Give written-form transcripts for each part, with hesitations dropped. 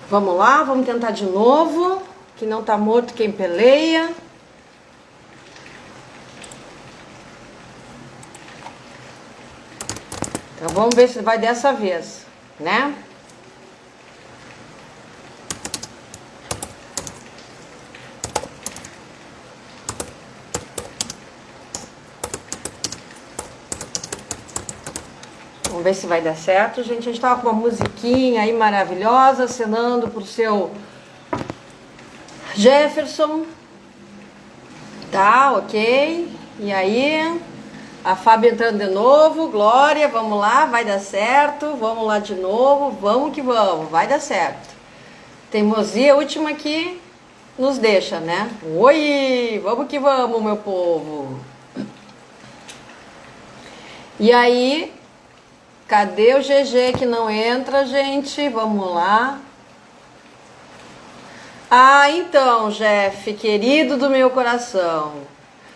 Vamos lá, vamos tentar de novo. Que não tá morto quem peleia. Então vamos ver se vai dessa vez, né? Vamos ver se vai dar certo, gente. A gente tava com uma musiquinha aí maravilhosa, acenando pro seu Jefferson. Tá, ok. E aí? A Fábio entrando de novo. Glória, vamos lá, vai dar certo. Vamos lá de novo, vamos que vamos, vai dar certo. Teimosia última que nos deixa, né? Oi, vamos que vamos, meu povo. E aí, cadê o GG que não entra, gente? Vamos lá. Ah, então, Jeff, querido do meu coração,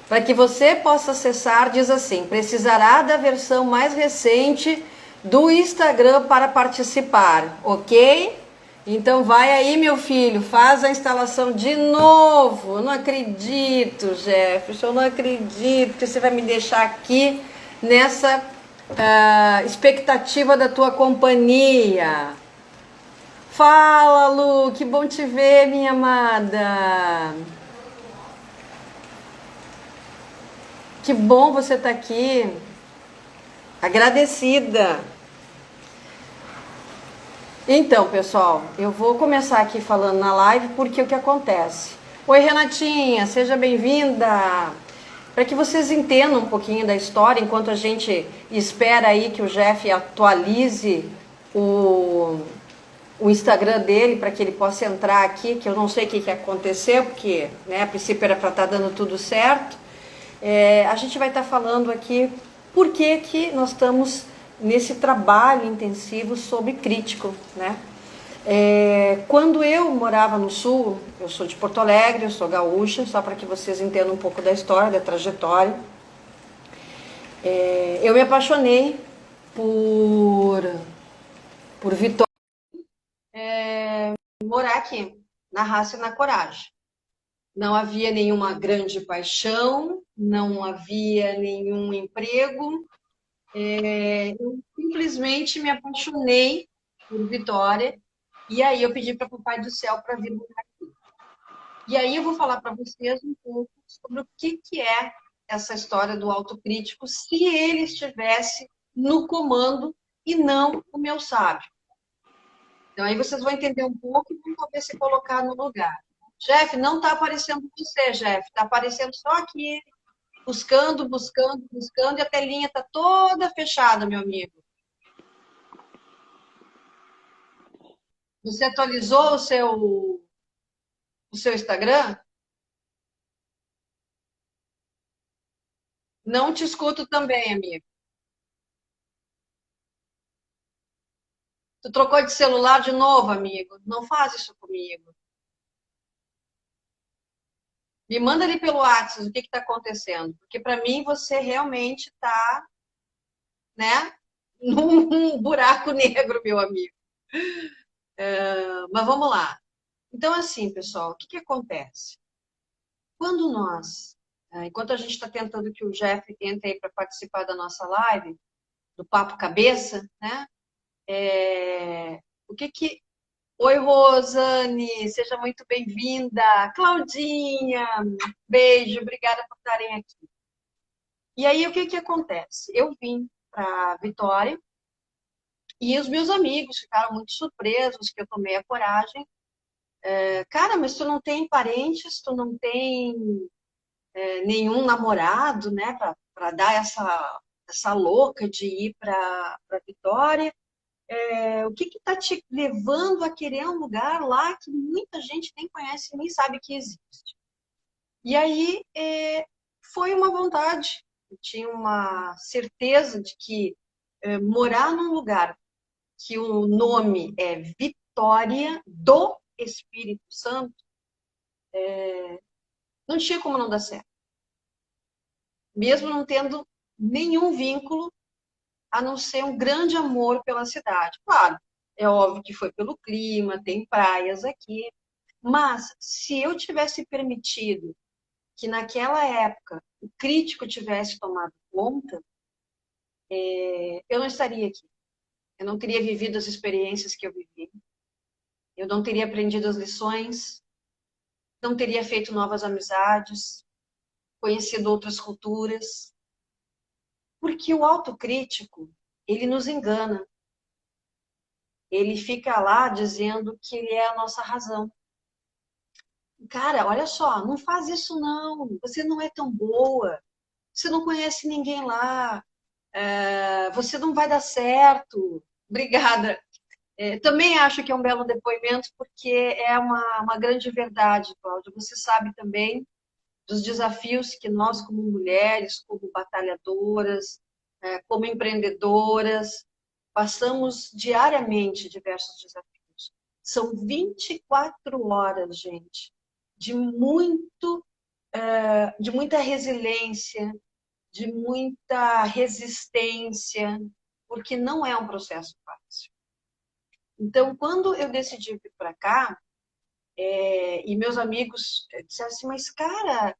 para que você possa acessar, diz assim, precisará da versão mais recente do Instagram para participar, ok? Então vai aí, meu filho, faz a instalação de novo. Eu não acredito, Jefferson, eu não acredito que você vai me deixar aqui nessa expectativa da tua companhia. Fala, Lu, que bom te ver, minha amada. Que bom você estar aqui. Agradecida. Então, pessoal, eu vou começar aqui falando na live porque o que acontece? Oi, Renatinha, seja bem-vinda. Para que vocês entendam um pouquinho da história, enquanto a gente espera aí que o Jeff atualize o Instagram dele para que ele possa entrar aqui, que eu não sei o que aconteceu, porque né, a princípio era para estar dando tudo certo. A gente vai estar falando aqui por que nós estamos nesse trabalho intensivo sobre crítico, né? Quando eu morava no Sul, eu sou de Porto Alegre, eu sou gaúcha, só para que vocês entendam um pouco da história, da trajetória. Eu me apaixonei por Vitória, morar aqui, na raça e na coragem. Não havia nenhuma grande paixão, não havia nenhum emprego. Eu simplesmente me apaixonei por Vitória e aí eu pedi para o Papai do Céu para vir morar aqui. E aí eu vou falar para vocês um pouco sobre o que é essa história do autocrítico, se ele estivesse no comando e não o meu sábio. Então aí vocês vão entender um pouco e vão talvez se colocar no lugar. Jeff, não está aparecendo você, Jeff, está aparecendo só aqui, buscando, buscando, buscando, e a telinha está toda fechada, meu amigo. Você atualizou o seu Instagram? Não te escuto também, amigo. Tu trocou de celular de novo, amigo? Não faz isso comigo. Me manda ali pelo WhatsApp o que está acontecendo. Porque para mim você realmente está, né, num buraco negro, meu amigo. Mas vamos lá. Então, assim, pessoal, o que acontece? Quando nós, enquanto a gente está tentando que o Jeff entre aí para participar da nossa live, do Papo Cabeça, né? O que. Oi, Rosane, seja muito bem-vinda. Claudinha, beijo, obrigada por estarem aqui. E aí, o que acontece? Eu vim para Vitória e os meus amigos ficaram muito surpresos que eu tomei a coragem. Cara, mas tu não tem parentes, tu não tem nenhum namorado, né, para dar essa louca de ir para Vitória. O que está te levando a querer um lugar lá que muita gente nem conhece, nem sabe que existe? E aí foi uma vontade, eu tinha uma certeza de que morar num lugar que o nome é Vitória do Espírito Santo, não tinha como não dar certo. Mesmo não tendo nenhum vínculo, a não ser um grande amor pela cidade. Claro, É óbvio que foi pelo clima, tem praias aqui. Mas se eu tivesse permitido que naquela época o crítico tivesse tomado conta, eu não estaria aqui. Eu não teria vivido as experiências que eu vivi. Eu não teria aprendido as lições, não teria feito novas amizades, conhecido outras culturas. Porque o autocrítico, ele nos engana. Ele fica lá dizendo que ele é a nossa razão. Cara, olha só, não faz isso não. Você não é tão boa. Você não conhece ninguém lá. Você não vai dar certo. Obrigada. Também acho que é um belo depoimento, porque é uma grande verdade, Cláudia. Você sabe também dos desafios que nós, como mulheres, como batalhadoras, como empreendedoras, passamos diariamente diversos desafios. São 24 horas, gente, de de muita resiliência, de muita resistência, porque não é um processo fácil. Então, quando eu decidi vir para cá, e meus amigos disseram assim, mas cara,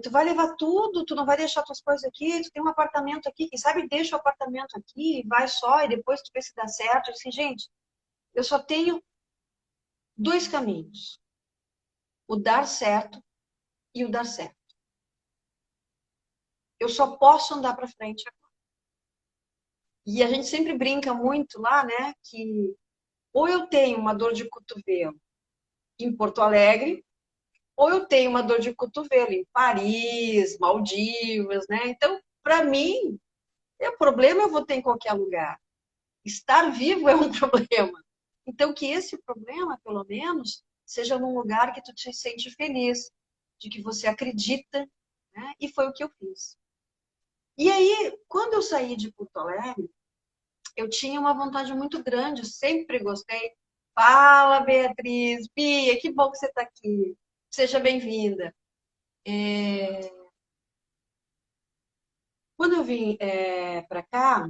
tu vai levar tudo, tu não vai deixar tuas coisas aqui, tu tem um apartamento aqui, quem sabe deixa o apartamento aqui, vai só, e depois tu vê se dá certo. Eu disse, gente, eu só tenho dois caminhos, o dar certo e o dar certo. Eu só posso andar para frente agora. E a gente sempre brinca muito lá, né, que ou eu tenho uma dor de cotovelo em Porto Alegre, ou eu tenho uma dor de cotovelo em Paris, Maldivas, né? Então, para mim, o problema eu vou ter em qualquer lugar. Estar vivo é um problema. Então, que esse problema, pelo menos, seja num lugar que tu te sente feliz, de que você acredita, né? E foi o que eu fiz. E aí, quando eu saí de Porto Alegre, eu tinha uma vontade muito grande, sempre gostei. Fala, Beatriz, Bia, que bom que você está aqui. Seja bem-vinda. Quando eu vim para cá,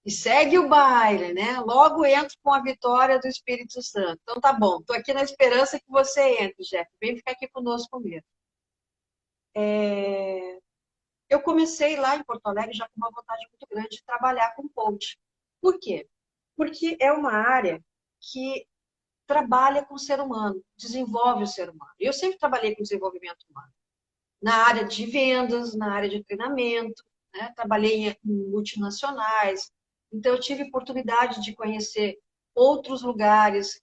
e segue o baile, né? Logo entro com a vitória do Espírito Santo. Então tá bom, estou aqui na esperança que você entre, Jeff. Vem ficar aqui conosco mesmo. Eu comecei lá em Porto Alegre já com uma vontade muito grande de trabalhar com coach. Por quê? Porque é uma área que trabalha com o ser humano, desenvolve o ser humano. Eu sempre trabalhei com desenvolvimento humano. Na área de vendas, na área de treinamento, né? Trabalhei em multinacionais. Então, eu tive oportunidade de conhecer outros lugares,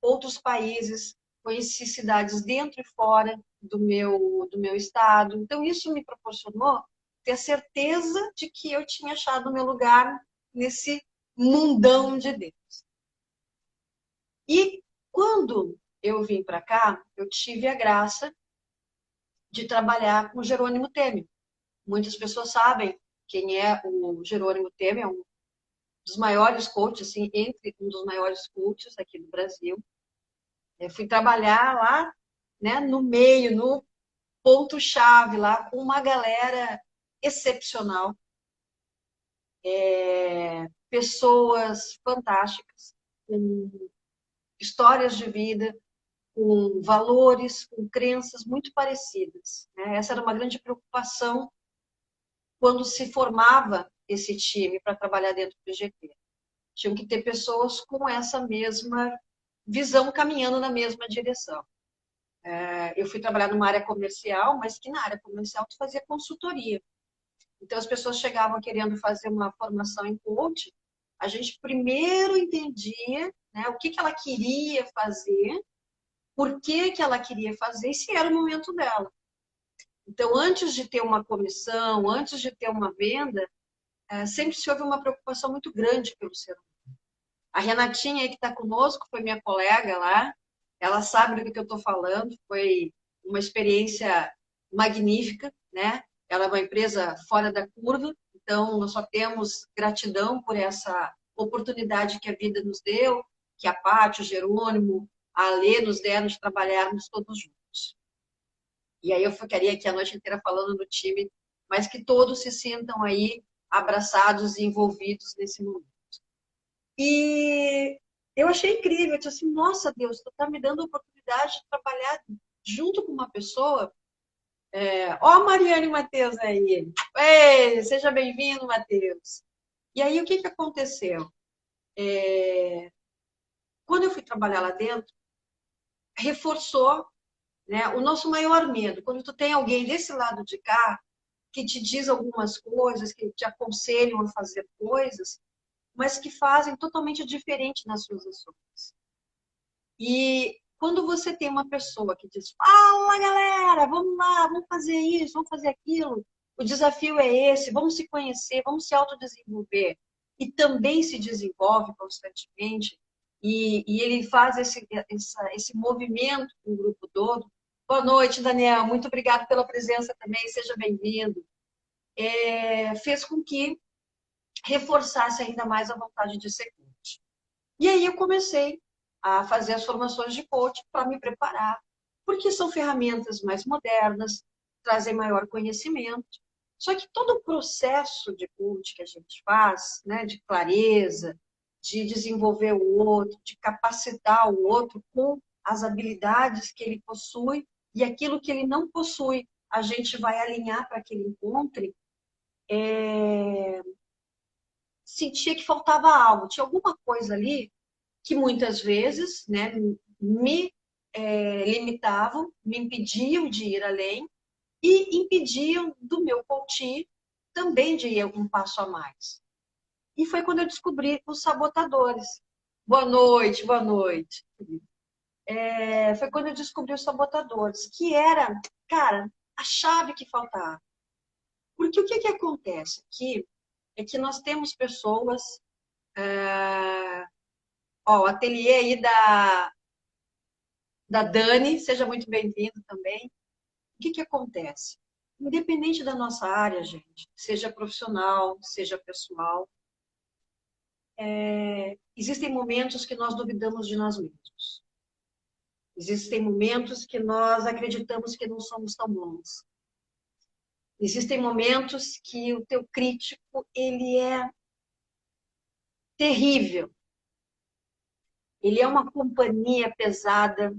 outros países, conheci cidades dentro e fora do meu estado. Então, isso me proporcionou ter a certeza de que eu tinha achado o meu lugar nesse mundão de Deus. E quando eu vim para cá, eu tive a graça de trabalhar com Jerônimo Temer. Muitas pessoas sabem quem é o Jerônimo Temer, é um dos maiores coaches, assim, entre um dos maiores coaches aqui do Brasil. Eu fui trabalhar lá, né, no meio, no ponto-chave lá, com uma galera excepcional, pessoas fantásticas, com histórias de vida, com valores, com crenças muito parecidas, né? Essa era uma grande preocupação quando se formava esse time para trabalhar dentro do IGT. Tinham que ter pessoas com essa mesma visão, caminhando na mesma direção. Eu fui trabalhar numa área comercial, mas que na área comercial tu fazia consultoria. Então, as pessoas chegavam querendo fazer uma formação em coach, a gente primeiro entendia, né, o que ela queria fazer, por que ela queria fazer e se era o momento dela. Então, antes de ter uma comissão, antes de ter uma venda, sempre se houve uma preocupação muito grande pelo ser humano. A Renatinha aí que está conosco, foi minha colega lá, ela sabe do que eu estou falando, foi uma experiência magnífica, né? Ela é uma empresa fora da curva, então nós só temos gratidão por essa oportunidade que a vida nos deu, que a Paty, o Jerônimo, a Alê nos deram de trabalharmos todos juntos. E aí eu ficaria aqui a noite inteira falando do time, mas que todos se sintam aí abraçados e envolvidos nesse momento. E eu achei incrível, eu disse assim, nossa Deus, tu tá me dando a oportunidade de trabalhar junto com uma pessoa. Ó, a Mariane Matheus aí. Ei, seja bem-vindo, Matheus. E aí, o que que aconteceu? Quando eu fui trabalhar lá dentro, reforçou, né, o nosso maior medo. Quando tu tem alguém desse lado de cá que te diz algumas coisas, que te aconselham a fazer coisas, mas que fazem totalmente diferente nas suas ações. E quando você tem uma pessoa que diz, fala galera, vamos lá, vamos fazer isso, vamos fazer aquilo, o desafio é esse, vamos se conhecer, vamos se autodesenvolver, e também se desenvolve constantemente, e ele faz esse movimento com o grupo todo. Boa noite, Daniel, muito obrigado pela presença também, seja bem-vindo. Fez com que reforçasse ainda mais a vontade de ser coach. E aí eu comecei a fazer as formações de coach para me preparar, porque são ferramentas mais modernas, trazem maior conhecimento. Só que todo o processo de coach que a gente faz, né, de clareza, de desenvolver o outro, de capacitar o outro com as habilidades que ele possui e aquilo que ele não possui, a gente vai alinhar para que ele encontre, sentia que faltava algo, tinha alguma coisa ali que muitas vezes, né, me limitavam, me impediam de ir além e impediam do meu coaching também de ir um passo a mais. E foi quando eu descobri os sabotadores. Boa noite, boa noite. Foi quando eu descobri os sabotadores, que era, cara, a chave que faltava. Porque o que que acontece aqui é que nós temos pessoas, ó, o ateliê aí da Dani, seja muito bem-vindo também. O que que acontece? Independente da nossa área, gente, seja profissional, seja pessoal, existem momentos que nós duvidamos de nós mesmos. Existem momentos que nós acreditamos que não somos tão bons. Existem momentos que o teu crítico, ele é terrível. Ele é uma companhia pesada.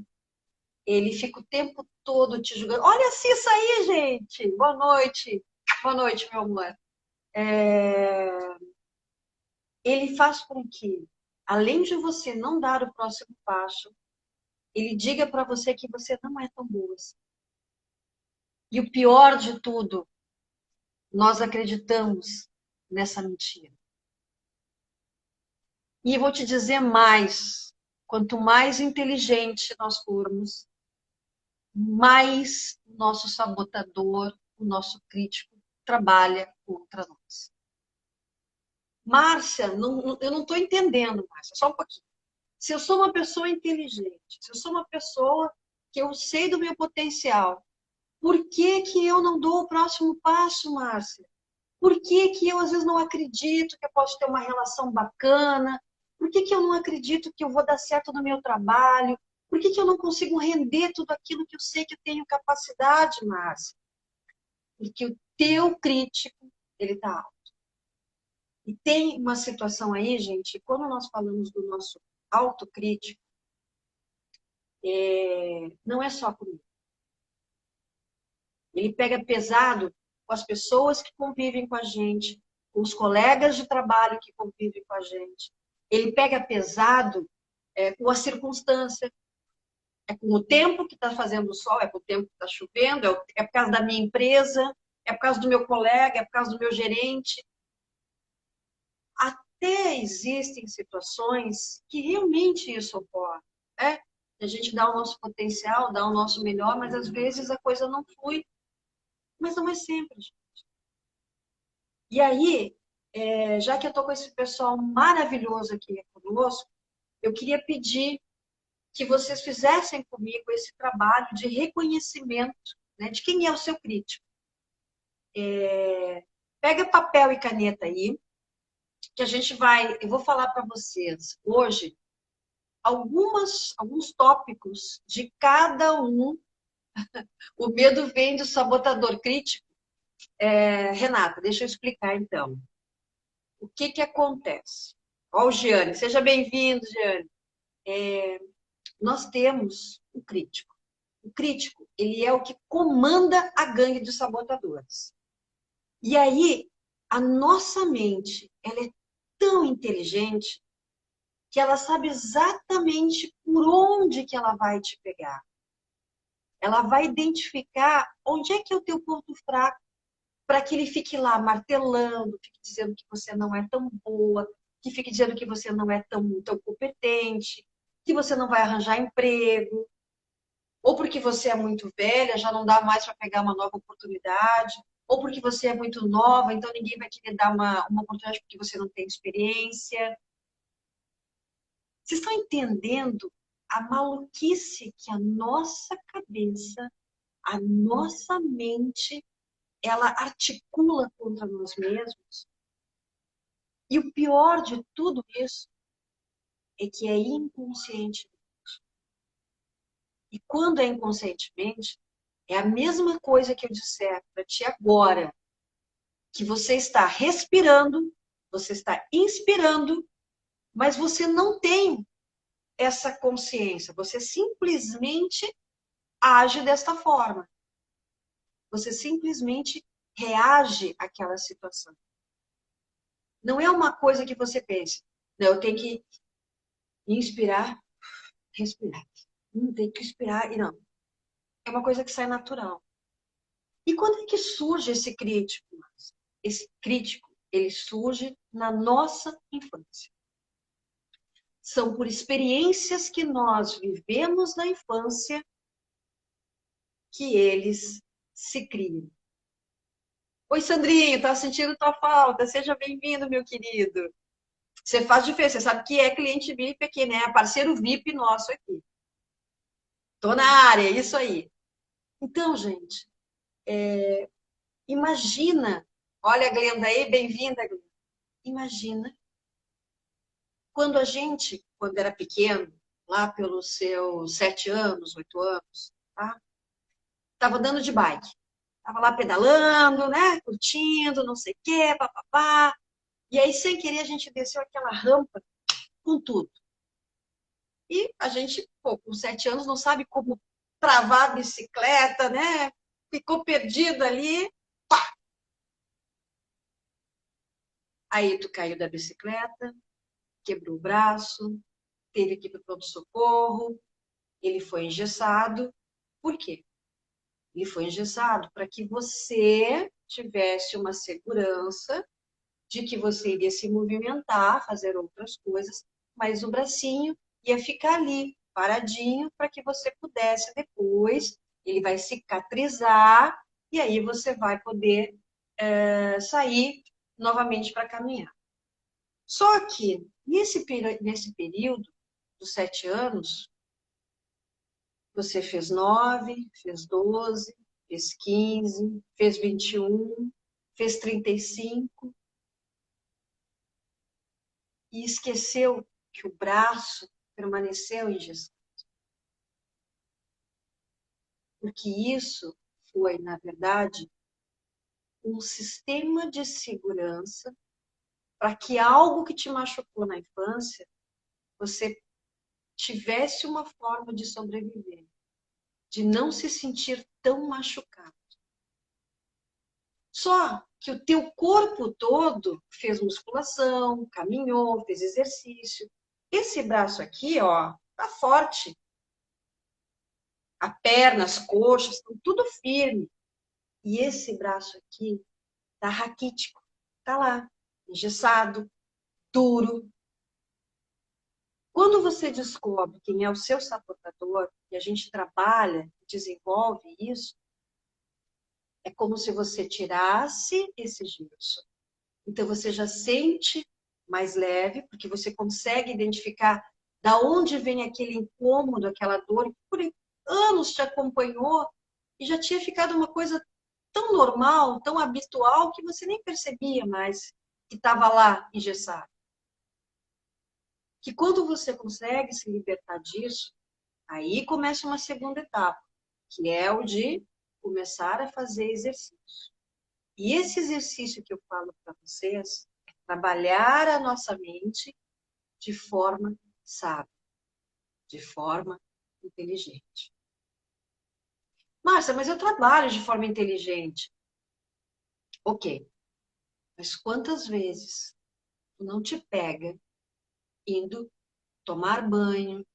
Ele fica o tempo todo te julgando. Olha a Cissa aí, gente! Boa noite. Boa noite, meu amor. Ele faz com que, além de você não dar o próximo passo, ele diga para você que você não é tão boa assim. E o pior de tudo, nós acreditamos nessa mentira. E vou te dizer mais, quanto mais inteligente nós formos, mais o nosso sabotador, o nosso crítico, trabalha contra nós. Márcia, eu não estou entendendo, Márcia, só um pouquinho. Se eu sou uma pessoa inteligente, se eu sou uma pessoa que eu sei do meu potencial, por que que eu não dou o próximo passo, Márcia? Por que que eu, às vezes, não acredito que eu posso ter uma relação bacana? Por que que eu não acredito que eu vou dar certo no meu trabalho? Por que que eu não consigo render tudo aquilo que eu sei que eu tenho capacidade, Márcia? Porque o teu crítico, ele está alto. E tem uma situação aí, gente, quando nós falamos do nosso autocrítico, não é só comigo. Ele pega pesado com as pessoas que convivem com a gente, com os colegas de trabalho que convivem com a gente. Ele pega pesado com a circunstância, é com o tempo que está fazendo sol, é com o tempo que está chovendo, é por causa da minha empresa, é por causa do meu colega, é por causa do meu gerente. Até existem situações que realmente isso ocorre, né? A gente dá o nosso potencial, dá o nosso melhor, mas às vezes a coisa não flui. Mas não é sempre. E aí, já que eu estou com esse pessoal maravilhoso aqui conosco, eu queria pedir que vocês fizessem comigo esse trabalho de reconhecimento, né, de quem é o seu crítico. Pega papel e caneta aí, que a gente vai. Eu vou falar para vocês hoje alguns tópicos de cada um. O medo vem do sabotador crítico. Renata, deixa eu explicar então. O que que acontece? Ó, o Giane, seja bem-vindo, Giane. Nós temos o crítico. O crítico, ele é o que comanda a gangue dos sabotadores. E aí, a nossa mente, ela é tão inteligente que ela sabe exatamente por onde que ela vai te pegar. Ela vai identificar onde é que é o teu ponto fraco para que ele fique lá martelando, fique dizendo que você não é tão boa, que fique dizendo que você não é tão competente, que você não vai arranjar emprego, ou porque você é muito velha, já não dá mais para pegar uma nova oportunidade, ou porque você é muito nova, então ninguém vai querer dar uma oportunidade porque você não tem experiência. Vocês estão entendendo a maluquice que a nossa cabeça, a nossa mente, ela articula contra nós mesmos? E o pior de tudo isso é que é inconsciente. E quando é inconscientemente, é a mesma coisa que eu disser para ti agora, que você está respirando, você está inspirando, mas você não tem essa consciência, você simplesmente age desta forma. Você simplesmente reage àquela situação. Não é uma coisa que você pense, não, eu tenho que inspirar, respirar. Tem que inspirar, e não. É uma coisa que sai natural. E quando é que surge esse crítico? Esse crítico, ele surge na nossa infância. São por experiências que nós vivemos na infância que eles se criam. Oi, Sandrinho, tá sentindo tua falta? Seja bem-vindo, meu querido. Você faz diferença, você sabe que é cliente VIP aqui, né? Parceiro VIP nosso aqui. Tô na área, é isso aí. Então, gente, imagina, olha a Glenda aí, bem-vinda, Glenda. Imagina quando a gente, quando era pequeno, lá pelos seus 7 anos, 8 anos, tá? Tava andando de bike. Tava lá pedalando, né? Curtindo, não sei o quê, papapá. E aí, sem querer, a gente desceu aquela rampa com tudo. E a gente, pô, com 7 anos, não sabe como travar a bicicleta, né? Ficou perdido ali. Aí tu caiu da bicicleta, quebrou o braço, teve que ir para o pronto-socorro, ele foi engessado. Por quê? Ele foi engessado para que você tivesse uma segurança de que você iria se movimentar, fazer outras coisas, mas o bracinho ia ficar ali, paradinho, para que você pudesse depois, ele vai cicatrizar, e aí você vai poder sair novamente para caminhar. Só que nesse período dos 7 anos, você fez 9, fez 12, fez 15, fez 21, fez 35 e esqueceu que o braço permaneceu engessado. Porque isso foi, na verdade, um sistema de segurança para que algo que te machucou na infância, você tivesse uma forma de sobreviver, de não se sentir tão machucado. Só que o teu corpo todo fez musculação, caminhou, fez exercício. Esse braço aqui, ó, tá forte. A perna, as coxas, estão tudo firme. E esse braço aqui tá raquítico, tá lá, engessado, duro. Quando você descobre quem é o seu sabotador, e a gente trabalha, desenvolve isso, é como se você tirasse esse gesso. Então você já sente mais leve, porque você consegue identificar da onde vem aquele incômodo, aquela dor, que por anos te acompanhou e já tinha ficado uma coisa tão normal, tão habitual, que você nem percebia mais que estava lá engessado. Que quando você consegue se libertar disso, aí começa uma segunda etapa, que é o de começar a fazer exercício. E esse exercício que eu falo para vocês é trabalhar a nossa mente de forma sábia, de forma inteligente. Márcia, mas eu trabalho de forma inteligente. Ok, mas quantas vezes tu não te pega indo tomar banho,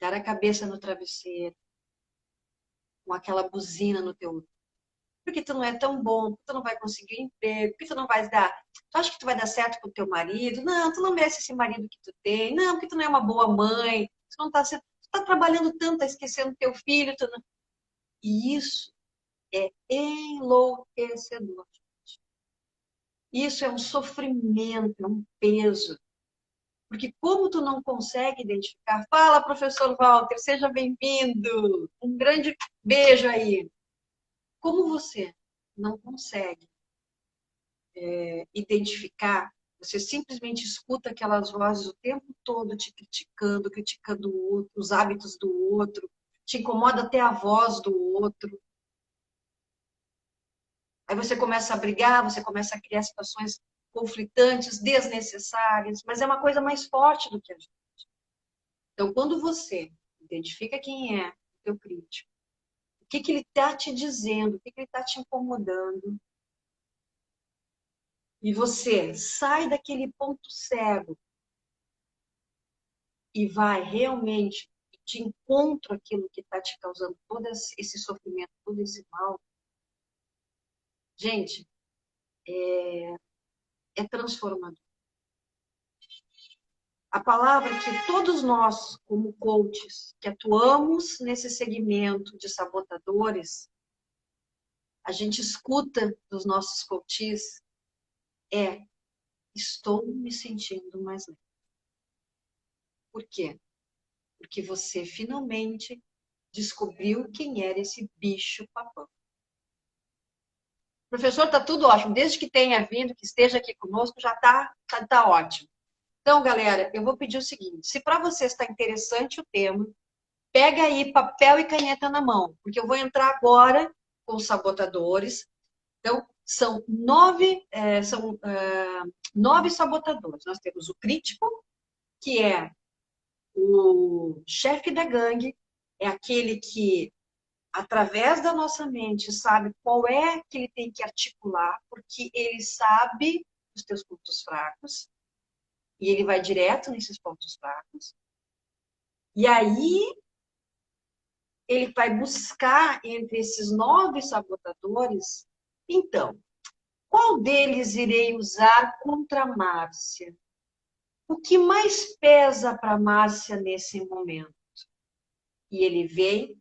dar a cabeça no travesseiro, com aquela buzina no teu ouvido? Porque tu não é tão bom, porque tu não vai conseguir emprego, porque tu não vai dar... Tu acha que tu vai dar certo com o teu marido? Não, tu não merece esse marido que tu tem. Não, porque tu não é uma boa mãe. Tu não tá sendo... Tu tá trabalhando tanto, tá esquecendo teu filho. Tu não... E isso é enlouquecedor. Isso é um sofrimento, é um peso. Porque como tu não consegue identificar... Fala, professor Walter, seja bem-vindo. Um grande beijo aí. Como você não consegue identificar, você simplesmente escuta aquelas vozes o tempo todo te criticando, criticando o outro, os hábitos do outro, te incomoda até a voz do outro. Aí você começa a brigar, você começa a criar situações conflitantes, desnecessárias, mas é uma coisa mais forte do que a gente. Então, quando você identifica quem é o teu crítico, o que que ele está te dizendo, o que que ele está te incomodando, e você sai daquele ponto cego e vai realmente de encontro àquilo que está te causando todo esse sofrimento, todo esse mal, gente, é transformador. A palavra que todos nós, como coaches, que atuamos nesse segmento de sabotadores, a gente escuta dos nossos coaches é: estou me sentindo mais leve. Por quê? Porque você finalmente descobriu quem era esse bicho papão. Professor, está tudo ótimo. Desde que tenha vindo, que esteja aqui conosco, já tá ótimo. Então, galera, eu vou pedir o seguinte: se para você está interessante o tema, pega aí papel e caneta na mão, porque eu vou entrar agora com os sabotadores. Então, são nove sabotadores. Nós temos o crítico, que é o chefe da gangue, é aquele que através da nossa mente, sabe qual é que ele tem que articular, porque ele sabe os teus pontos fracos, e ele vai direto nesses pontos fracos. E aí, ele vai buscar entre esses 9 sabotadores, então, qual deles irei usar contra a Márcia? O que mais pesa para a Márcia nesse momento? E ele vem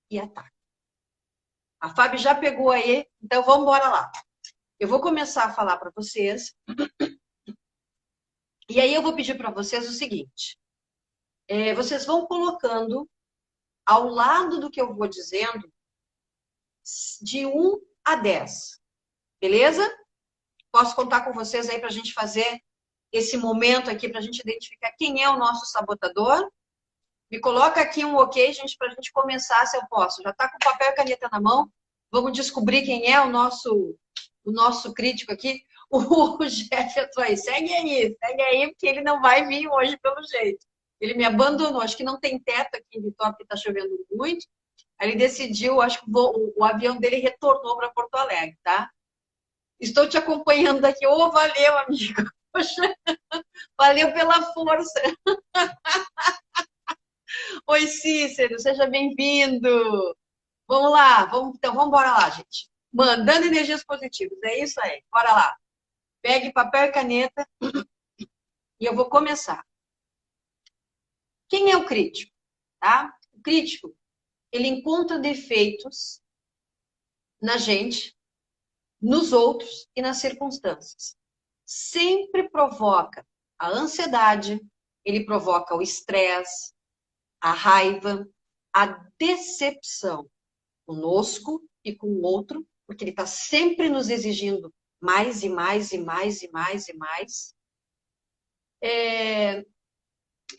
e ataca. A Fábio já pegou aí, então vamos embora lá. Eu vou começar a falar para vocês. E aí eu vou pedir para vocês o seguinte. Vocês vão colocando ao lado do que eu vou dizendo de 1 a 10. Beleza? Posso contar com vocês aí para a gente fazer esse momento aqui, para a gente identificar quem é o nosso sabotador. Me coloca aqui um ok, gente, para a gente começar, se eu posso. Já está com papel e caneta na mão. Vamos descobrir quem é o nosso crítico aqui. O Jeff entrou aí. Segue aí, porque ele não vai vir hoje pelo jeito. Ele me abandonou. Acho que não tem teto aqui em Vitória, porque está chovendo muito. Aí ele decidiu, acho que o avião dele retornou para Porto Alegre, tá? Estou te acompanhando aqui. Ô, valeu, amigo. Poxa, valeu pela força. Oi, Cícero, seja bem-vindo. Vamos lá, então vamos embora lá, gente. Mandando energias positivas, é isso aí. Bora lá. Pegue papel e caneta e eu vou começar. Quem é o crítico? Tá? O crítico, ele encontra defeitos na gente, nos outros e nas circunstâncias. Sempre provoca a ansiedade, ele provoca o estresse, a raiva, a decepção conosco e com o outro, porque ele está sempre nos exigindo mais e mais e mais e mais e mais.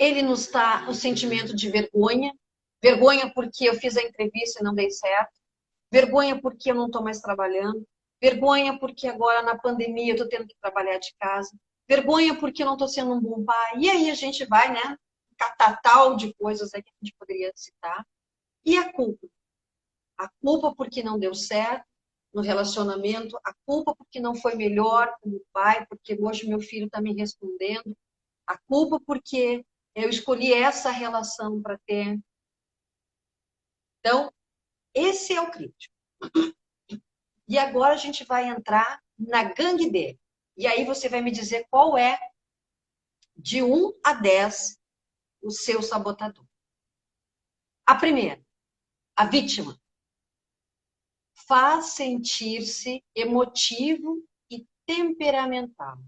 Ele nos dá o sentimento de vergonha, vergonha porque eu fiz a entrevista e não dei certo, vergonha porque eu não estou mais trabalhando, vergonha porque agora na pandemia eu estou tendo que trabalhar de casa, vergonha porque não estou sendo um bom pai. E aí a gente vai, né? Catatal de coisas aí que a gente poderia citar. E a culpa? A culpa porque não deu certo no relacionamento, a culpa porque não foi melhor como pai, porque hoje meu filho está me respondendo, a culpa porque eu escolhi essa relação para ter. Então, esse é o crítico. E agora a gente vai entrar na gangue dele. E aí você vai me dizer qual é, de 1 a 10, o seu sabotador. A primeira, a vítima. Faz sentir-se emotivo e temperamental,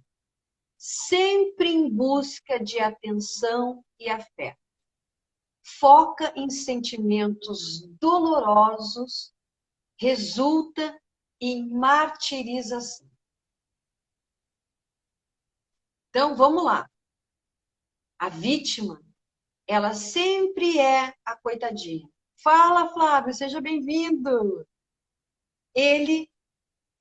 sempre em busca de atenção e afeto. Foca em sentimentos dolorosos, resulta em martirização. Então, vamos lá. A vítima, ela sempre é a coitadinha. Fala, Flávio, seja bem-vindo. Ele,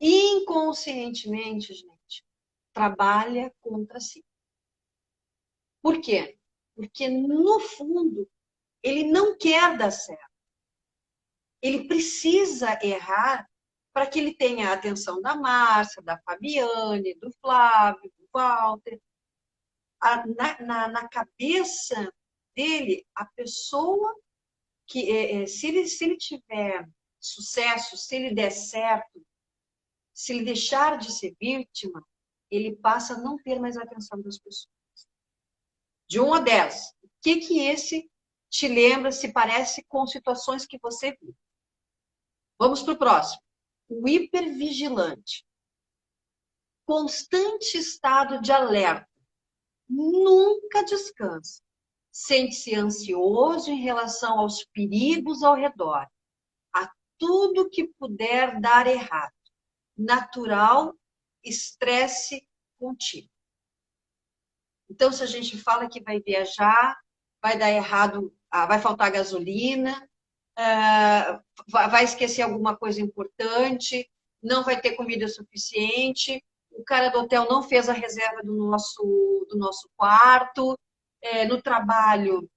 inconscientemente, gente, trabalha contra si. Por quê? Porque, no fundo, ele não quer dar certo. Ele precisa errar para que ele tenha a atenção da Márcia, da Fabiane, do Flávio, do Walter. Na cabeça dele, a pessoa que, se ele tiver sucesso, se ele der certo, se ele deixar de ser vítima, ele passa a não ter mais a atenção das pessoas. De 1 a 10, o que esse te lembra, se parece com situações que você viu? Vamos para o próximo. O hipervigilante. Constante estado de alerta. Nunca descansa. Sente-se ansioso em relação aos perigos ao redor. A tudo que puder dar errado. Natural estresse contínuo. Então, se a gente fala que vai viajar, vai dar errado, vai faltar gasolina, vai esquecer alguma coisa importante, não vai ter comida suficiente, o cara do hotel não fez a reserva do nosso quarto, no trabalho,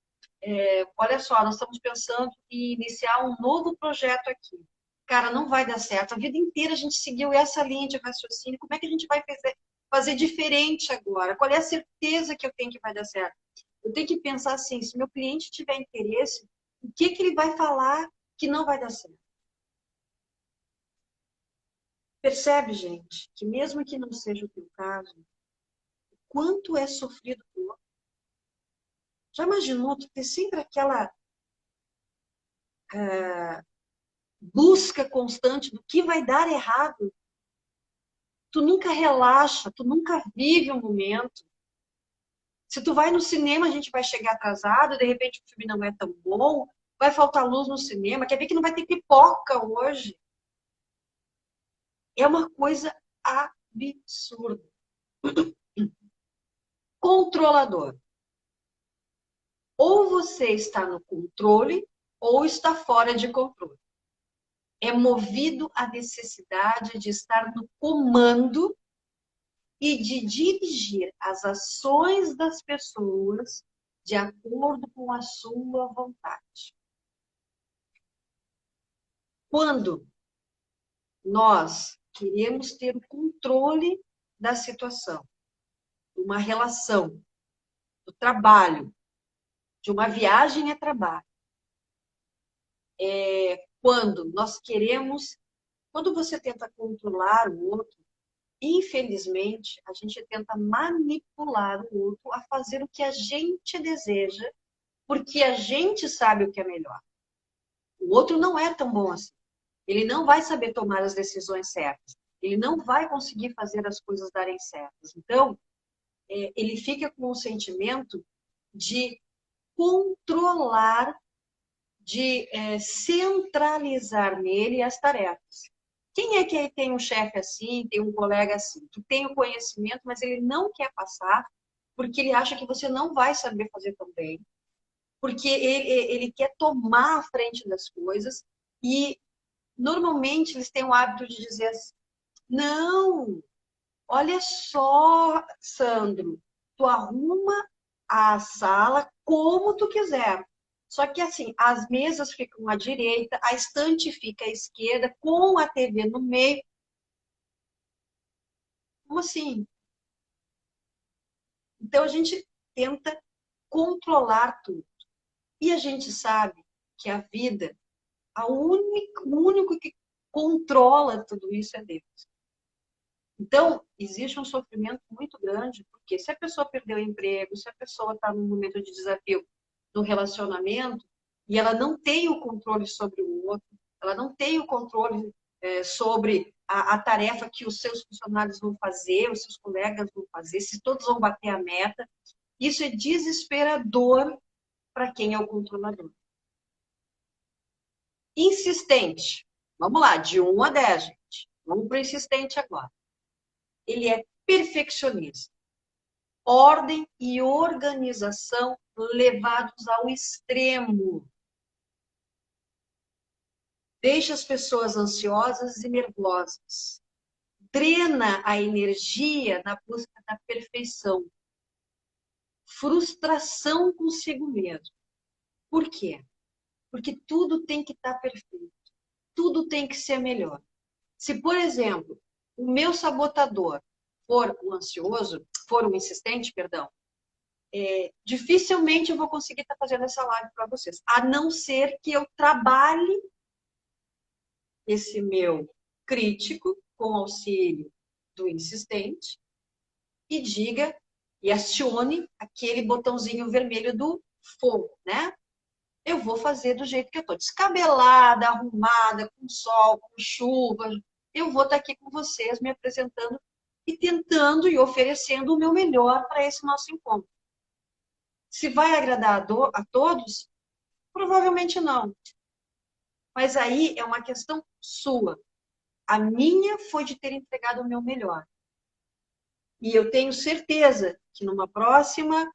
olha só, nós estamos pensando em iniciar um novo projeto aqui. Cara, não vai dar certo. A vida inteira a gente seguiu essa linha de raciocínio. Como é que a gente vai fazer diferente agora? Qual é a certeza que eu tenho que vai dar certo? Eu tenho que pensar assim, se meu cliente tiver interesse, o que ele vai falar que não vai dar certo? Percebe, gente, que mesmo que não seja o teu caso, o quanto é sofrido por outro? Já imaginou tu ter sempre aquela busca constante do que vai dar errado? Tu nunca relaxa, tu nunca vive um momento. Se tu vai no cinema, a gente vai chegar atrasado, de repente o filme não é tão bom, vai faltar luz no cinema, quer ver que não vai ter pipoca hoje. É uma coisa absurda. Controlador. Ou você está no controle, ou está fora de controle. É movido à necessidade de estar no comando e de dirigir as ações das pessoas de acordo com a sua vontade. Quando nós queremos ter o controle da situação, de uma relação, do trabalho, de uma viagem a trabalho, quando nós queremos, quando você tenta controlar o outro, infelizmente, a gente tenta manipular o outro a fazer o que a gente deseja, porque a gente sabe o que é melhor. O outro não é tão bom assim. Ele não vai saber tomar as decisões certas. Ele não vai conseguir fazer as coisas darem certas. Então, ele fica com o sentimento de controlar, de centralizar nele as tarefas. Quem é que tem um chefe assim, tem um colega assim, que tem o conhecimento, mas ele não quer passar, porque ele acha que você não vai saber fazer tão bem, porque ele quer tomar a frente das coisas e, normalmente, eles têm o hábito de dizer assim, não, Olha só, Sandro, tu arruma a sala como tu quiser. Só que assim, as mesas ficam à direita, a estante fica à esquerda, com a TV no meio. Como assim? Então a gente tenta controlar tudo. E a gente sabe que a vida, o único que controla tudo isso é Deus. Então, existe um sofrimento muito grande, porque se a pessoa perdeu o emprego, se a pessoa está num momento de desafio no relacionamento, e ela não tem o controle sobre o outro, ela não tem o controle sobre a tarefa que os seus funcionários vão fazer, os seus colegas vão fazer, se todos vão bater a meta, isso é desesperador para quem é o controlador. Insistente. Vamos lá, de 1 a 10, gente. Vamos para o insistente agora. Ele é perfeccionista. Ordem e organização levados ao extremo. Deixa as pessoas ansiosas e nervosas. Drena a energia na busca da perfeição. Frustração consigo mesmo. Por quê? Porque tudo tem que estar perfeito. Tudo tem que ser melhor. Se, por exemplo, o meu sabotador for o ansioso, for o insistente, perdão, dificilmente eu vou conseguir estar fazendo essa live para vocês, a não ser que eu trabalhe esse meu crítico com auxílio do insistente e diga e acione aquele botãozinho vermelho do fogo, né? Eu vou fazer do jeito que eu estou, descabelada, arrumada, com sol, com chuva. Eu vou estar aqui com vocês, me apresentando e tentando e oferecendo o meu melhor para esse nosso encontro. Se vai agradar a todos? Provavelmente não. Mas aí é uma questão sua. A minha foi de ter entregado o meu melhor. E eu tenho certeza que numa próxima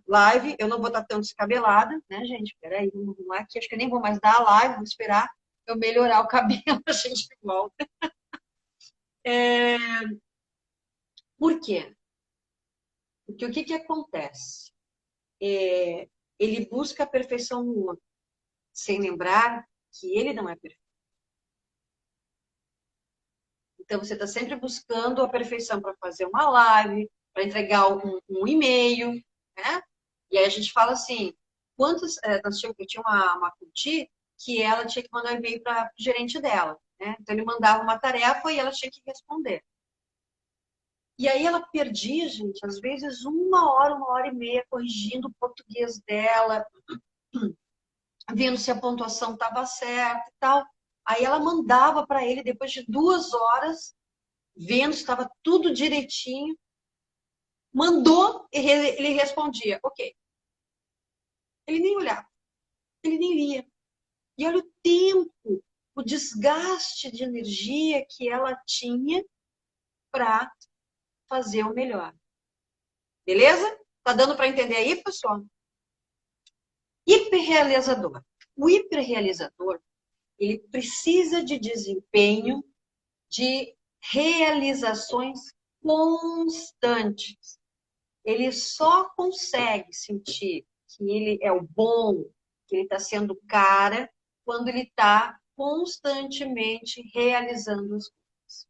live, eu não vou estar tão descabelada, né, gente? Peraí, vamos lá, que acho que eu nem vou mais dar a live, vou esperar eu melhorar o cabelo, a gente volta. Por quê? Porque o que acontece? Ele busca a perfeição no outro, sem lembrar que ele não é perfeito. Então, você está sempre buscando a perfeição para fazer uma live, para entregar um e-mail, né? E aí a gente fala assim, quantos... eu tinha uma coach que ela tinha que mandar um e-mail para o gerente dela, né? Então, ele mandava uma tarefa e ela tinha que responder. E aí ela perdia, gente, às vezes 1 hora e meia, corrigindo o português dela, vendo se a pontuação estava certa e tal. Aí ela mandava para ele, depois de 2 horas, vendo se estava tudo direitinho, mandou e ele respondia, ok. Ele nem olhava, ele nem lia. E olha o tempo, o desgaste de energia que ela tinha para fazer o melhor. Beleza? Tá dando para entender aí, pessoal? Hiperrealizador. O hiperrealizador, ele precisa de desempenho, de realizações constantes. Ele só consegue sentir que ele é o bom, que ele está sendo cara, quando ele está constantemente realizando as coisas.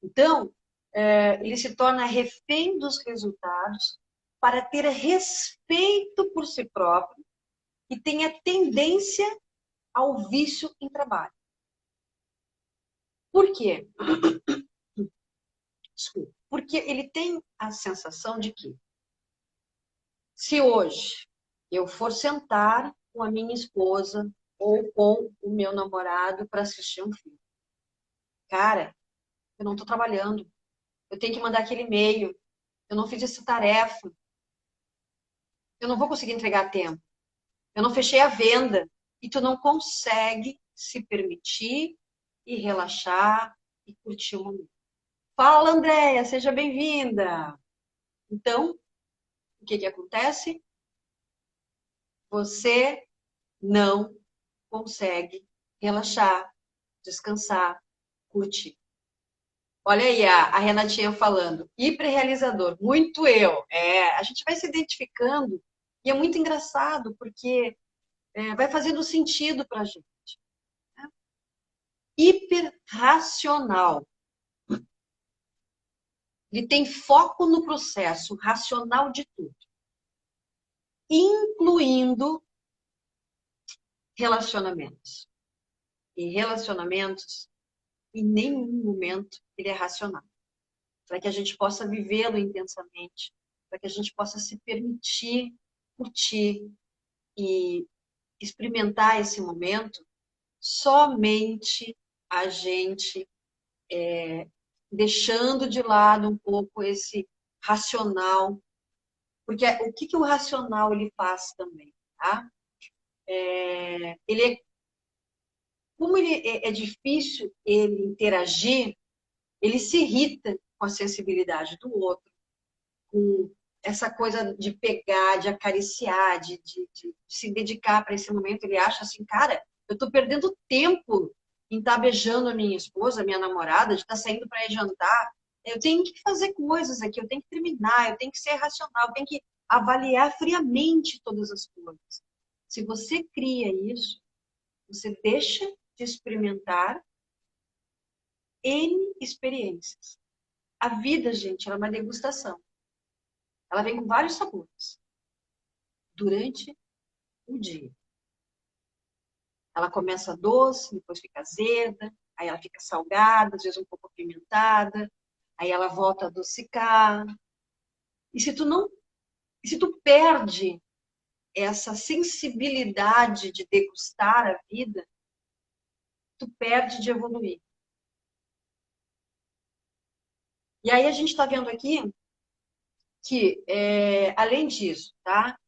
Então, ele se torna refém dos resultados para ter respeito por si próprio e tem a tendência ao vício em trabalho. Por quê? Desculpa. Porque ele tem a sensação de que se hoje eu for sentar com a minha esposa ou com o meu namorado para assistir um filme, cara, eu não estou trabalhando, eu tenho que mandar aquele e-mail, eu não fiz essa tarefa, eu não vou conseguir entregar a tempo, eu não fechei a venda, e tu não consegue se permitir e relaxar e curtir o momento. Fala, Andréia, seja bem-vinda! Então, o que acontece? Você não consegue relaxar, descansar, curtir. Olha aí a Renatinha falando. Hiperrealizador, muito eu. A gente vai se identificando e é muito engraçado porque vai fazendo sentido para a gente. Hiperracional. Ele tem foco no processo racional de tudo, incluindo relacionamentos. E relacionamentos, em nenhum momento, ele é racional. Para que a gente possa vivê-lo intensamente, para que a gente possa se permitir curtir e experimentar esse momento, somente a gente deixando de lado um pouco esse racional, porque o que o racional ele faz também, tá? Ele como ele é difícil ele interagir, ele se irrita com a sensibilidade do outro, com essa coisa de pegar, de acariciar, de se dedicar para esse momento. Ele acha assim, cara, eu estou perdendo tempo em estar beijando a minha esposa, a minha namorada, de estar saindo para ir jantar. Eu tenho que fazer coisas aqui, eu tenho que terminar, eu tenho que ser racional, eu tenho que avaliar friamente todas as coisas. Se você cria isso, você deixa de experimentar N experiências. A vida, gente, ela é uma degustação. Ela vem com vários sabores durante o dia. Ela começa doce, depois fica azeda, aí ela fica salgada, às vezes um pouco apimentada, aí ela volta a adocicar. E se tu perde essa sensibilidade de degustar a vida, tu perde de evoluir. E aí a gente está vendo aqui que, além disso, tá?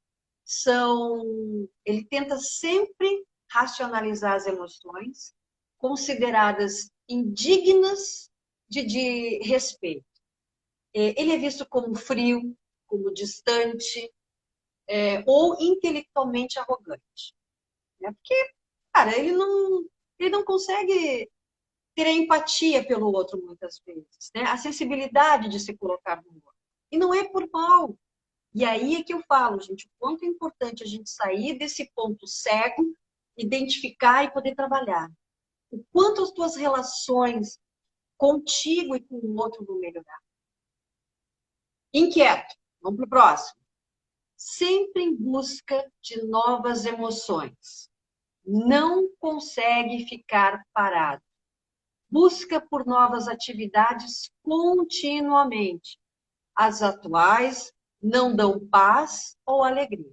Ele tenta sempre racionalizar as emoções consideradas indignas de respeito. Ele é visto como frio, como distante, ou intelectualmente arrogante. Né? Porque, cara, ele não consegue ter a empatia pelo outro muitas vezes, né? A sensibilidade de se colocar no outro. E não é por mal. E aí é que eu falo, gente, o quanto é importante a gente sair desse ponto cego, identificar e poder trabalhar. O quanto as tuas relações contigo e com o outro vão melhorar. Inquieto. Vamos para o próximo. Sempre em busca de novas emoções. Não consegue ficar parado. Busca por novas atividades continuamente. As atuais não dão paz ou alegria.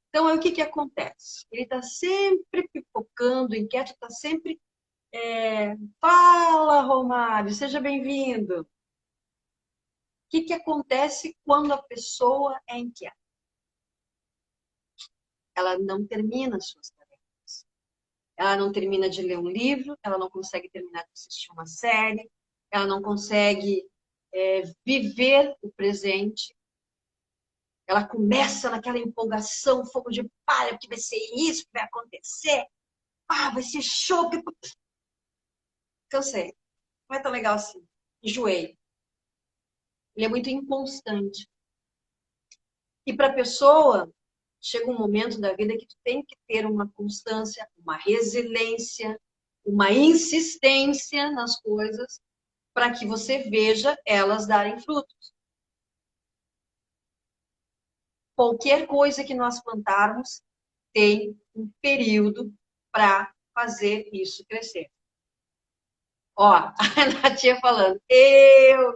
Então, aí o que acontece? Ele está sempre pipocando, inquieto, está sempre... Fala, Romário, seja bem-vindo. O que acontece quando a pessoa é inquieta? Ela não termina as suas tarefas. Ela não termina de ler um livro, ela não consegue terminar de assistir uma série, ela não consegue viver o presente. Ela começa naquela empolgação, fogo de palha, porque vai ser isso que vai acontecer. Vai ser show. Cansei. Não é tão legal assim. Enjoei. Ele é muito inconstante. E para a pessoa, chega um momento da vida que tu tem que ter uma constância, uma resiliência, uma insistência nas coisas para que você veja elas darem frutos. Qualquer coisa que nós plantarmos tem um período para fazer isso crescer. Ó, a Renatinha falando,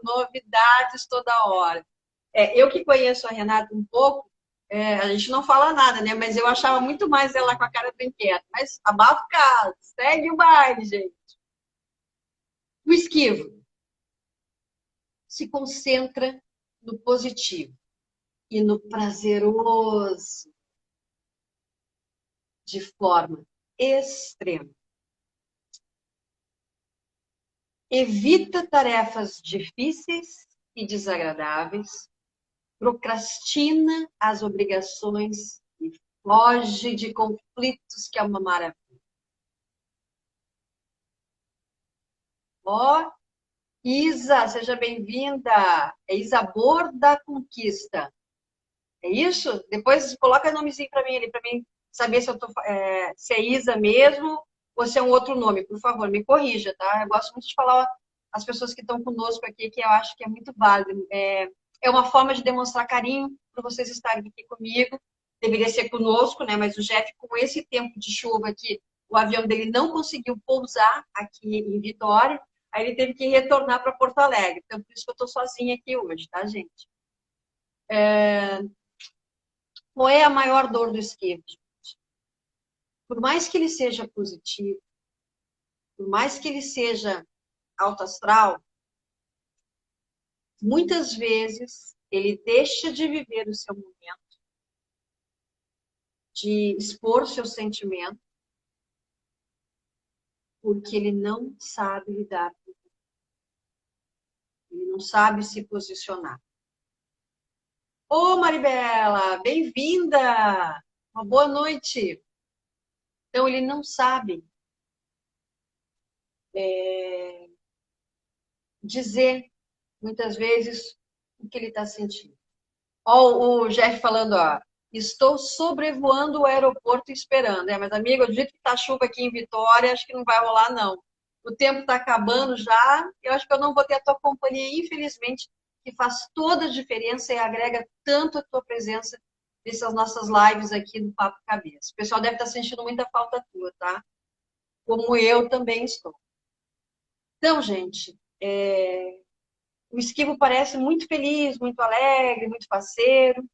novidades toda hora. Eu que conheço a Renata um pouco, a gente não fala nada, né? Mas eu achava muito mais ela com a cara do inquieto. Mas abafa o caso, segue o baile, gente. O esquivo se concentra no positivo e no prazeroso de forma extrema. Evita tarefas difíceis e desagradáveis, procrastina as obrigações e foge de conflitos, que é uma maravilha. Ó, Isa, seja bem-vinda. É Isabor da Conquista. É isso? Depois coloca o nomezinho para mim ali, para mim saber se, se é Isa mesmo ou se é um outro nome. Por favor, me corrija, tá? Eu gosto muito de falar às pessoas que estão conosco aqui, que eu acho que é muito válido. É uma forma de demonstrar carinho por vocês estarem aqui comigo. Deveria ser conosco, né? Mas o Jeff, com esse tempo de chuva aqui, o avião dele não conseguiu pousar aqui em Vitória. Aí ele teve que retornar para Porto Alegre. Então, por isso que eu estou sozinha aqui hoje, tá, gente? Qual é a maior dor do esquivo? Por mais que ele seja positivo, por mais que ele seja alto astral, muitas vezes ele deixa de viver o seu momento, de expor seu sentimento, porque ele não sabe lidar com ele, ele não sabe se posicionar. Ô, Maribela, bem-vinda! Uma boa noite. Então, ele não sabe dizer, muitas vezes, o que ele está sentindo. Ó, o Jeff falando, ó, estou sobrevoando o aeroporto esperando. Mas, amigo, do jeito que tá chuva aqui em Vitória, acho que não vai rolar, não. O tempo está acabando já, eu acho que eu não vou ter a tua companhia, infelizmente, que faz toda a diferença e agrega tanto a tua presença nessas nossas lives aqui do Papo Cabeça. O pessoal deve estar sentindo muita falta tua, tá? Como eu também estou. Então, gente, o esquivo parece muito feliz, muito alegre, muito faceiro,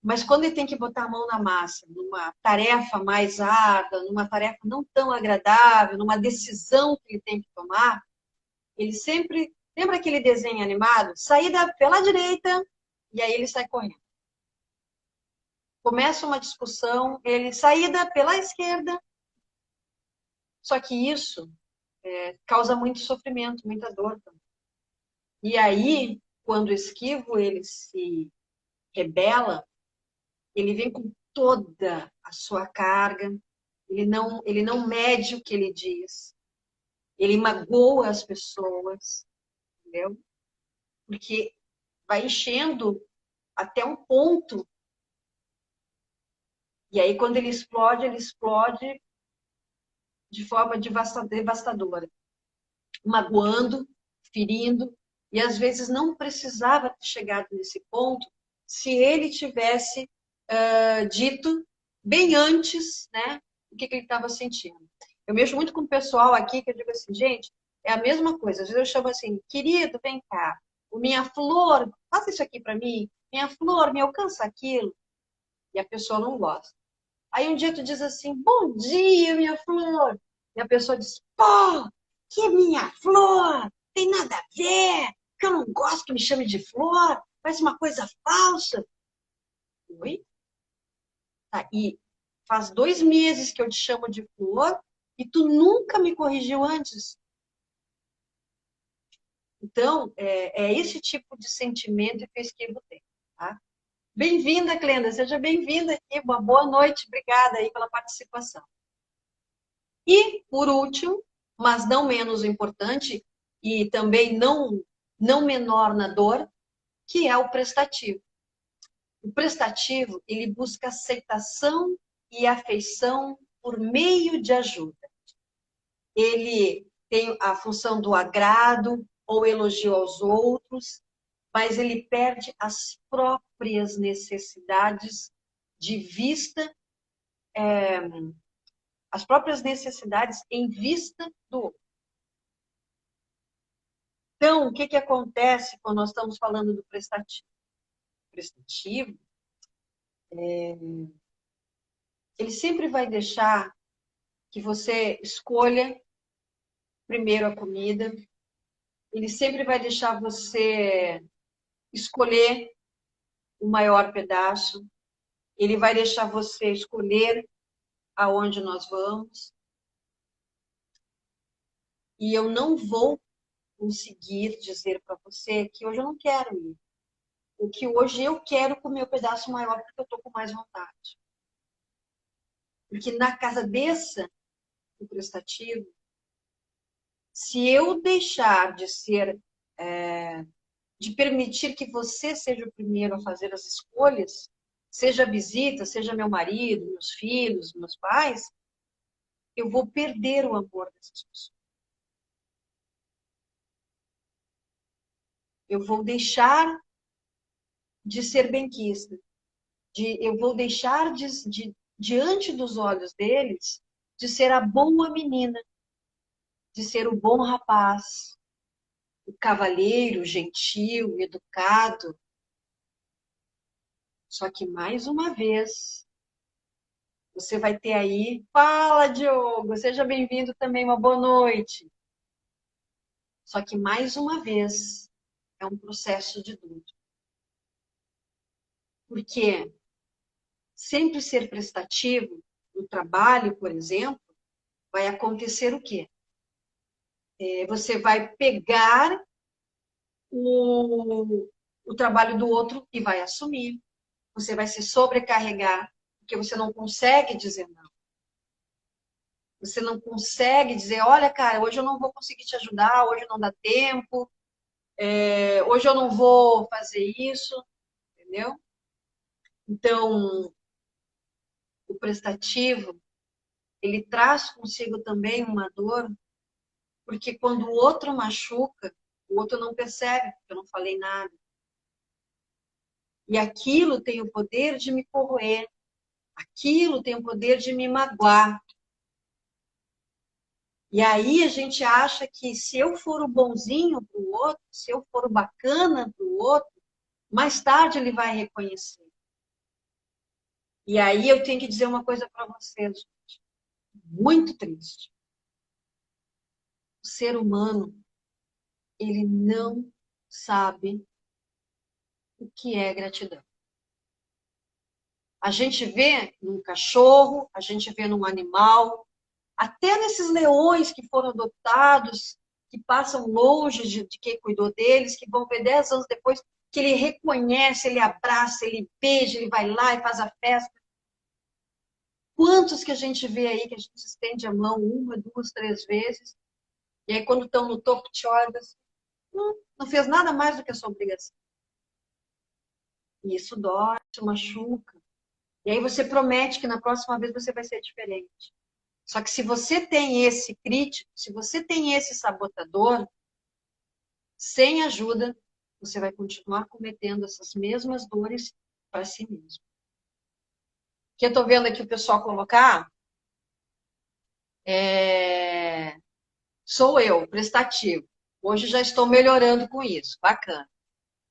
mas quando ele tem que botar a mão na massa, numa tarefa mais árdua, numa tarefa não tão agradável, numa decisão que ele tem que tomar, ele sempre... Lembra aquele desenho animado? Saída pela direita, e aí ele sai correndo. Começa uma discussão, ele saída pela esquerda. Só que isso causa muito sofrimento, muita dor também. E aí, quando o esquivo ele se rebela, ele vem com toda a sua carga, ele não mede o que ele diz, ele magoa as pessoas, entendeu? Porque vai enchendo até um ponto, e aí quando ele explode de forma devastadora, magoando, ferindo, e às vezes não precisava ter chegado nesse ponto se ele tivesse dito bem antes, né, o que ele estava sentindo. Eu mexo muito com o pessoal aqui que eu digo assim, gente, é a mesma coisa. Às vezes eu chamo assim, querido, vem cá, o minha flor, faça isso aqui para mim, minha flor, me alcança aquilo, e a pessoa não gosta. Aí um dia tu diz assim, bom dia, minha flor, e a pessoa diz, pô, que minha flor, tem nada a ver, que eu não gosto que me chame de flor, parece uma coisa falsa. Oi? Tá, e faz 2 meses que eu te chamo de flor e tu nunca me corrigiu antes. Então, é esse tipo de sentimento que o esquivo tem, tá? Bem-vinda, Clenda, seja bem-vinda aqui, uma boa noite, obrigada aí pela participação. E, por último, mas não menos importante, e também não menor na dor, que é o prestativo. O prestativo, ele busca aceitação e afeição por meio de ajuda. Ele tem a função do agrado ou elogio aos outros, mas ele perde as próprias necessidades de vista, as próprias necessidades em vista do outro. Então, o que acontece quando nós estamos falando do prestativo? O prestativo, ele sempre vai deixar que você escolha primeiro a comida, ele sempre vai deixar você escolher o maior pedaço, ele vai deixar você escolher aonde nós vamos, e eu não vou conseguir dizer para você que hoje eu não quero ir, o que hoje eu quero comer o pedaço maior porque eu estou com mais vontade. Porque na cabeça do prestativo, se eu deixar de ser de permitir que você seja o primeiro a fazer as escolhas, seja a visita, seja meu marido, meus filhos, meus pais, eu vou perder o amor dessas pessoas. Eu vou deixar de ser benquista. Eu vou deixar diante dos olhos deles de ser a boa menina, de ser o bom rapaz, o cavalheiro, gentil, educado. Só que, mais uma vez, você vai ter aí... Fala, Diogo! Seja bem-vindo também, uma boa noite. Só que, mais uma vez, é um processo de dúvida. Porque sempre ser prestativo no trabalho, por exemplo, vai acontecer o quê? Você vai pegar o trabalho do outro e vai assumir. Você vai se sobrecarregar, porque você não consegue dizer não. Você não consegue dizer, olha, cara, hoje eu não vou conseguir te ajudar, hoje não dá tempo, hoje eu não vou fazer isso, entendeu? Então, o prestativo, ele traz consigo também uma dor, porque quando o outro machuca, o outro não percebe, porque eu não falei nada. E aquilo tem o poder de me corroer, aquilo tem o poder de me magoar. E aí a gente acha que se eu for o bonzinho para o outro, se eu for o bacana para o outro, mais tarde ele vai reconhecer. E aí eu tenho que dizer uma coisa para vocês, gente. Muito triste. O ser humano, ele não sabe o que é gratidão. A gente vê num cachorro, a gente vê num animal, até nesses leões que foram adotados, que passam longe de quem cuidou deles, que vão ver 10 anos depois, que ele reconhece, ele abraça, ele beija, ele vai lá e faz a festa. Quantos que a gente vê aí que a gente estende a mão uma, duas, três vezes, e aí quando estão no topo te olham assim, não fez nada mais do que a sua obrigação. E isso dói, isso machuca. E aí você promete que na próxima vez você vai ser diferente. Só que se você tem esse crítico, se você tem esse sabotador, sem ajuda, você vai continuar cometendo essas mesmas dores para si mesmo. O que eu estou vendo aqui o pessoal colocar sou eu, prestativo. Hoje já estou melhorando com isso, bacana.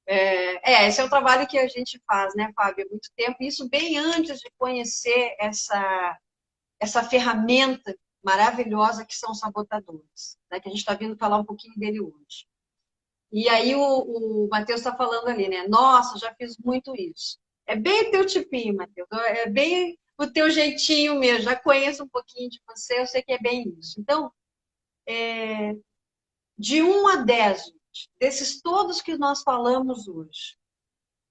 Esse é o trabalho que a gente faz, né, Fábio, há muito tempo, isso bem antes de conhecer essa ferramenta maravilhosa que são os sabotadores, né, que a gente está vindo falar um pouquinho dele hoje. E aí o Matheus está falando ali, né? Nossa, já fiz muito isso. É bem teu tipinho, Matheus. É bem o teu jeitinho mesmo. Já conheço um pouquinho de você, eu sei que é bem isso. Então, de 1 a 10, desses todos que nós falamos hoje,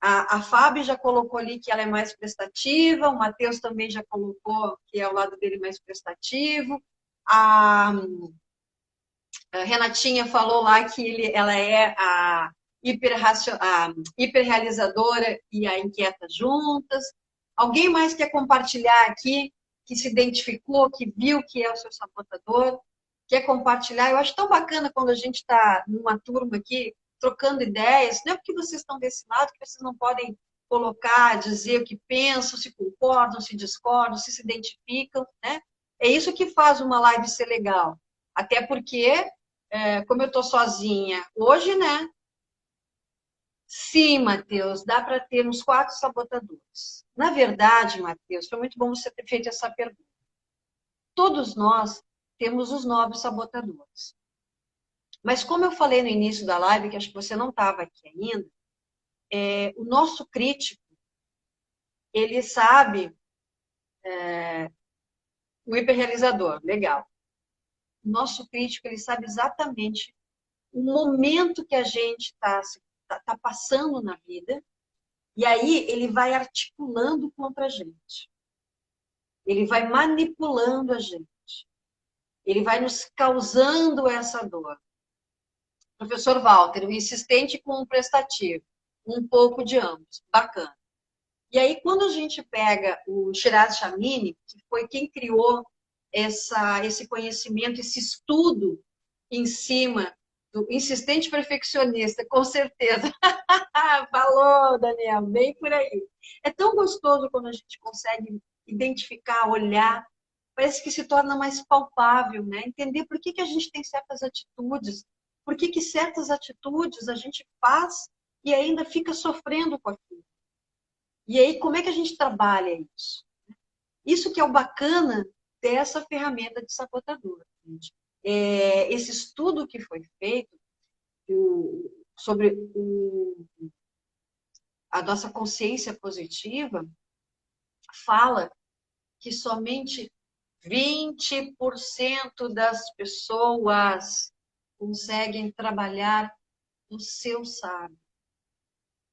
a Fábio já colocou ali que ela é mais prestativa, o Matheus também já colocou que é o lado dele mais prestativo, a Renatinha falou lá que ela é a hiperrealizadora e a inquieta juntas. Alguém mais quer compartilhar aqui, que se identificou, que viu que é o seu sabotador? Quer compartilhar? Eu acho tão bacana quando a gente está numa turma aqui, trocando ideias. Não é porque vocês estão desse lado que vocês não podem colocar, dizer o que pensam, se concordam, se discordam, se identificam, né? É isso que faz uma live ser legal. Até porque como eu estou sozinha hoje, né? Sim, Matheus, dá para ter uns 4 sabotadores. Na verdade, Matheus, foi muito bom você ter feito essa pergunta. Todos nós temos os 9 sabotadores. Mas como eu falei no início da live, que acho que você não estava aqui ainda, o nosso crítico, ele sabe, o hiperrealizador, legal. O nosso crítico, ele sabe exatamente o momento que a gente está passando na vida. E aí ele vai articulando contra a gente. Ele vai manipulando a gente. Ele vai nos causando essa dor. Professor Walter, o insistente com o prestativo. Um pouco de ambos. Bacana. E aí, quando a gente pega o Shiraz Chamini, que foi quem criou esse conhecimento, esse estudo em cima do insistente perfeccionista, com certeza. Falou, Daniel, bem por aí. É tão gostoso quando a gente consegue identificar, olhar, parece que se torna mais palpável, né? Entender por que a gente tem certas atitudes, por que certas atitudes a gente faz e ainda fica sofrendo com aquilo. E aí, como é que a gente trabalha isso? Isso que é o bacana dessa ferramenta de sabotador, gente. Esse estudo que foi feito sobre a nossa consciência positiva fala que somente 20% das pessoas conseguem trabalhar no seu sábio.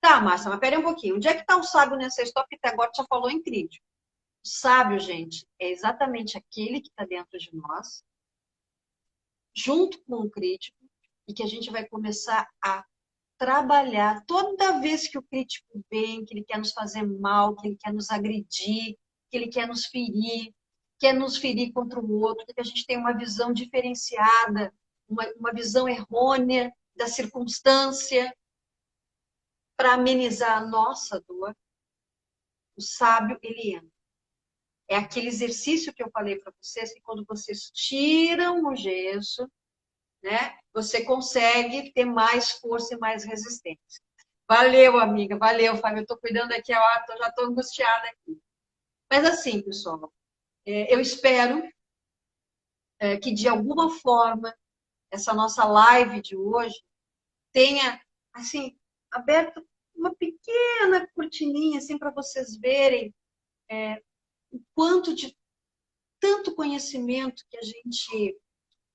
Tá, Márcia, mas peraí um pouquinho. Onde é que está o sábio nessa história? Porque até agora só falou em crítico. O sábio, gente, é exatamente aquele que está dentro de nós, junto com o crítico, e que a gente vai começar a trabalhar toda vez que o crítico vem, que ele quer nos fazer mal, que ele quer nos agredir, que ele quer nos ferir contra o outro, que a gente tem uma visão diferenciada, uma visão errônea da circunstância para amenizar a nossa dor. O sábio, ele entra. É aquele exercício que eu falei para vocês, que quando vocês tiram o gesso, né, você consegue ter mais força e mais resistência. Valeu, amiga, valeu, Fábio. Eu estou cuidando aqui, ó, já estou angustiada aqui. Mas assim, pessoal, eu espero que de alguma forma essa nossa live de hoje tenha, assim, aberto uma pequena cortininha, assim, para vocês verem o quanto de tanto conhecimento que a gente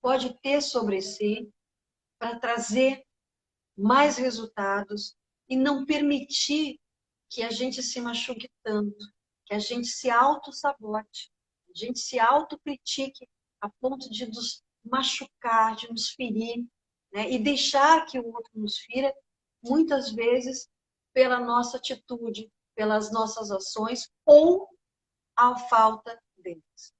pode ter sobre si para trazer mais resultados e não permitir que a gente se machuque tanto, que a gente se auto-sabote, a gente se auto-critique a ponto de nos machucar, de nos ferir, né? E deixar que o outro nos fira, muitas vezes pela nossa atitude, pelas nossas ações ou a falta deles.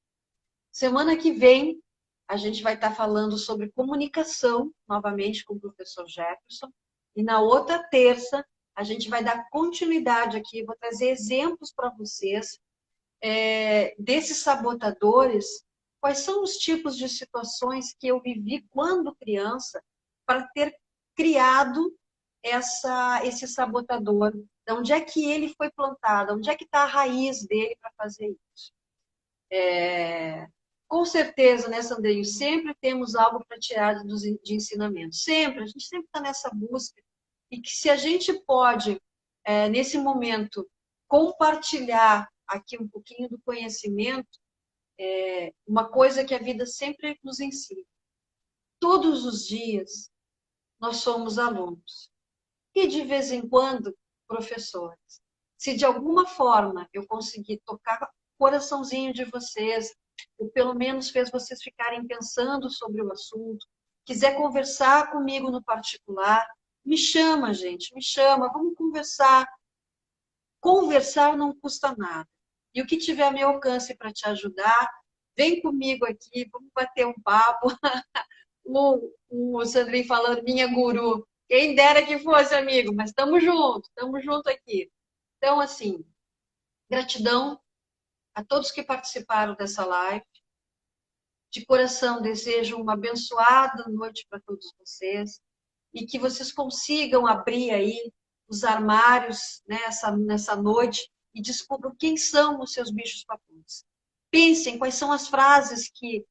Semana que vem, a gente vai estar falando sobre comunicação, novamente com o professor Jefferson. E na outra terça, a gente vai dar continuidade aqui, vou trazer exemplos para vocês desses sabotadores, quais são os tipos de situações que eu vivi quando criança para ter criado esse sabotador. De onde é que ele foi plantado? Onde é que está a raiz dele para fazer isso? Com certeza, né, Sandrinho? Sempre temos algo para tirar de ensinamento. Sempre, a gente sempre está nessa busca. E que se a gente pode, nesse momento, compartilhar aqui um pouquinho do conhecimento, uma coisa que a vida sempre nos ensina. Todos os dias nós somos alunos. E de vez em quando, professores. Se de alguma forma eu conseguir tocar o coraçãozinho de vocês, ou pelo menos fez vocês ficarem pensando sobre o assunto, quiser conversar comigo no particular, me chama, gente, me chama, vamos conversar. Conversar não custa nada. E o que tiver a meu alcance para te ajudar, vem comigo aqui, vamos bater um papo. O Sandrinho falando, minha guru. Quem dera que fosse, amigo, mas estamos junto aqui. Então, assim, gratidão a todos que participaram dessa live. De coração, desejo uma abençoada noite para todos vocês e que vocês consigam abrir aí os armários, né, nessa noite e descubram quem são os seus bichos papões. Pensem quais são as frases que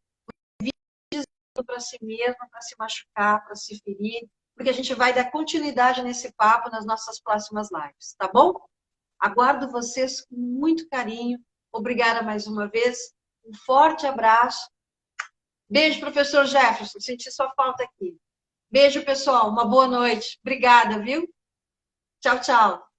para si mesmo, para se machucar, para se ferir, porque a gente vai dar continuidade nesse papo nas nossas próximas lives, tá bom? Aguardo vocês com muito carinho. Obrigada mais uma vez. Um forte abraço. Beijo, professor Jefferson. Senti sua falta aqui. Beijo, pessoal. Uma boa noite. Obrigada, viu? Tchau, tchau.